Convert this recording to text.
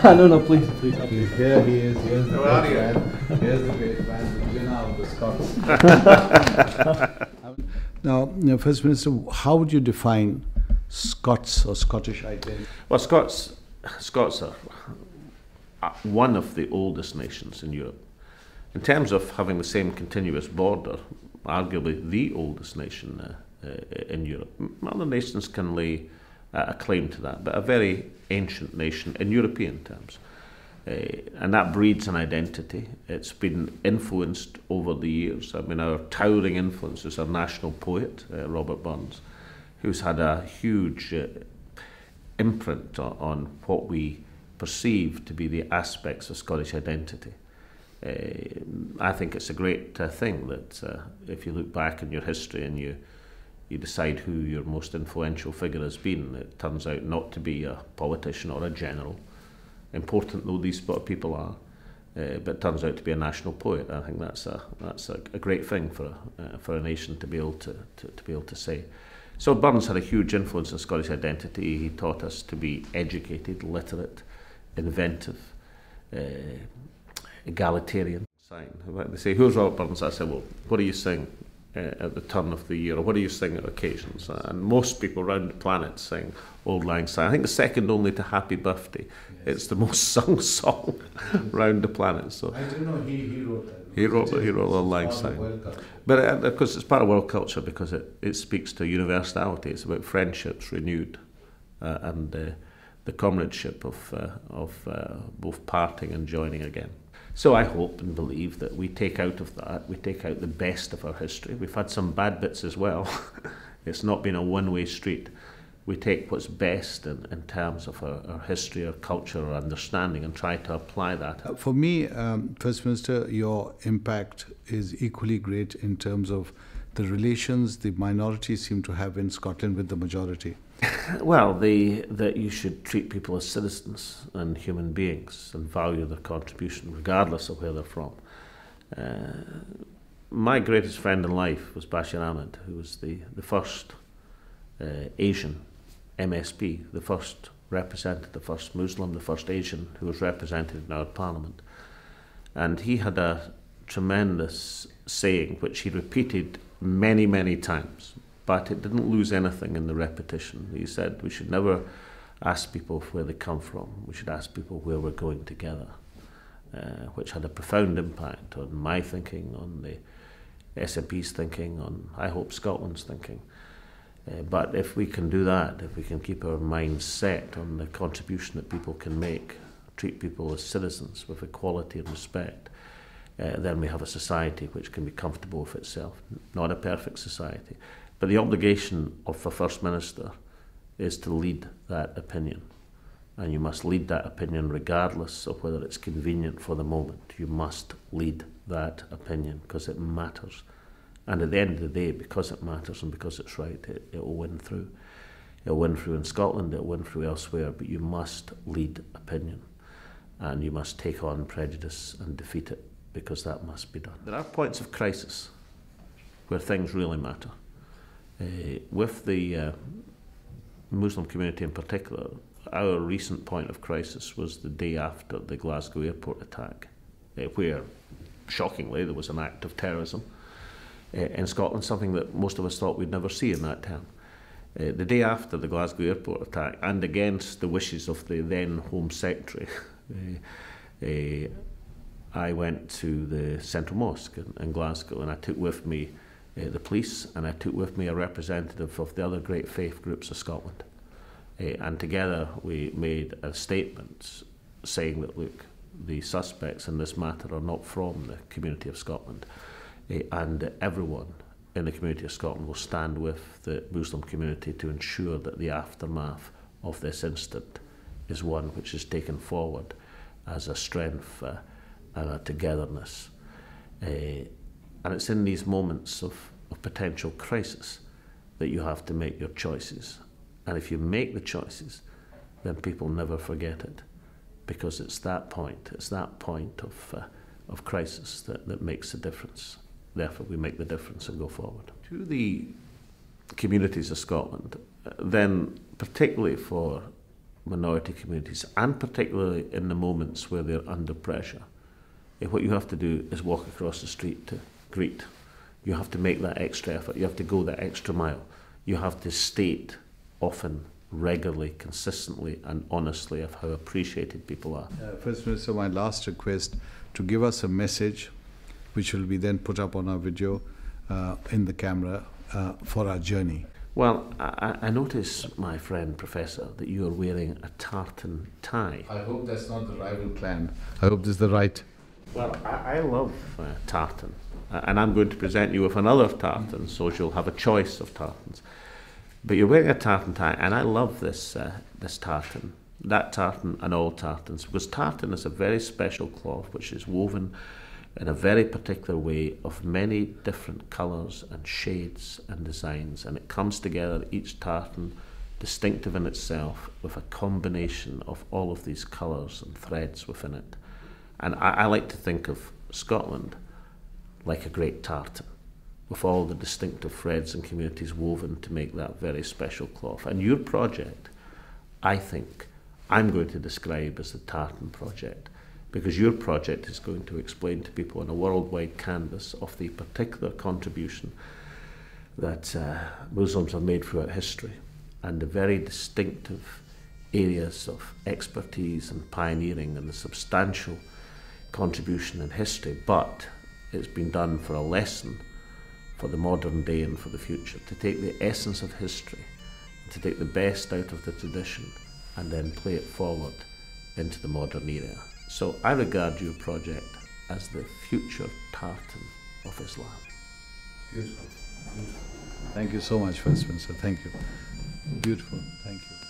No, no, please. Here he is. Here's the great man. Here's the great man, the Jinnah of the Scots. Now, First Minister, how would you define Scots or Scottish identity? Well, Scots are one of the oldest nations in Europe. In terms of having the same continuous border, arguably the oldest nation in Europe. Other nations can lay a claim to that, but a very ancient nation in European terms. And that breeds an identity. It's been influenced over the years. I mean, our towering influence is our national poet, Robert Burns, who's had a huge imprint on what we perceive to be the aspects of Scottish identity. I think it's a great thing that if you look back in your history and you decide who your most influential figure has been, it turns out not to be a politician or a general, important though these sort of people are, but it turns out to be a national poet. I think that's a great thing for a nation to be able to say. So Burns had a huge influence on Scottish identity. He taught us to be educated, literate, inventive, egalitarian. They say, "Who's Robert Burns?" I said, "Well, what do you sing at the turn of the year, or what do you sing at occasions?" And most people around the planet sing Auld Lang Syne. I think the second only to Happy Birthday. Yes. It's the most sung song around the planet. So I didn't know he wrote that. He wrote Auld Lang Syne. But of course, it's part of world culture because it speaks to universality. It's about friendships renewed and the comradeship of both parting and joining again. So I hope and believe that we take out of that, we take out the best of our history. We've had some bad bits as well. It's not been a one-way street. We take what's best in terms of our history, our culture, our understanding, and try to apply that. For me, First Minister, your impact is equally great in terms of the relations the minorities seem to have in Scotland with the majority. Well, that you should treat people as citizens and human beings and value their contribution regardless of where they're from. My greatest friend in life was Bashir Ahmed, who was the first Asian MSP, the first representative, the first Muslim, the first Asian who was represented in our parliament. And he had a tremendous saying which he repeated many, many times, but it didn't lose anything in the repetition. He said we should never ask people where they come from, we should ask people where we're going together, which had a profound impact on my thinking, on the SNP's thinking, on, I hope, Scotland's thinking. But if we can do that, if we can keep our minds set on the contribution that people can make, treat people as citizens with equality and respect, then we have a society which can be comfortable with itself. Not a perfect society, but the obligation of the First Minister is to lead that opinion. And you must lead that opinion regardless of whether it's convenient for the moment. You must lead that opinion because it matters. And at the end of the day, because it matters and because it's right, it will win through. It'll win through in Scotland, it'll win through elsewhere, but you must lead opinion. And you must take on prejudice and defeat it, because that must be done. There are points of crisis where things really matter. With the Muslim community in particular, our recent point of crisis was the day after the Glasgow airport attack, where, shockingly, there was an act of terrorism in Scotland, something that most of us thought we'd never see in that term. The day after the Glasgow airport attack, and against the wishes of the then Home Secretary, I went to the Central Mosque in Glasgow, and I took with me the police, and I took with me a representative of the other great faith groups of Scotland. And together we made a statement saying that, look, the suspects in this matter are not from the community of Scotland, and everyone in the community of Scotland will stand with the Muslim community to ensure that the aftermath of this incident is one which is taken forward as a strength and a togetherness. And it's in these moments of potential crisis that you have to make your choices. And if you make the choices, then people never forget it, because it's that point of crisis that makes the difference. Therefore, we make the difference and go forward. To the communities of Scotland, then particularly for minority communities, and particularly in the moments where they're under pressure, what you have to do is walk across the street to greet. You have to make that extra effort. You have to go that extra mile. You have to state often, regularly, consistently and honestly of how appreciated people are. First Minister, my last request to give us a message which will be then put up on our video in the camera for our journey. Well, I notice, my friend Professor, that you are wearing a tartan tie. I hope that's not the rival clan. I hope this is the right. Well, I love tartan, and I'm going to present you with another tartan, so you'll have a choice of tartans. But you're wearing a tartan tie, and I love this tartan, that tartan and all tartans, because tartan is a very special cloth which is woven in a very particular way of many different colours and shades and designs, and it comes together, each tartan distinctive in itself, with a combination of all of these colours and threads within it. And I like to think of Scotland like a great tartan, with all the distinctive threads and communities woven to make that very special cloth. And your project, I think, I'm going to describe as the Tartan Project, because your project is going to explain to people on a worldwide canvas of the particular contribution that Muslims have made throughout history, and the very distinctive areas of expertise and pioneering and the substantial contribution in history, but it's been done for a lesson for the modern day and for the future, to take the essence of history, to take the best out of the tradition and then play it forward into the modern era. So I regard your project as the future tartan of Islam. Beautiful. Beautiful. Thank you so much, First Minister. Thank you. Beautiful. Thank you.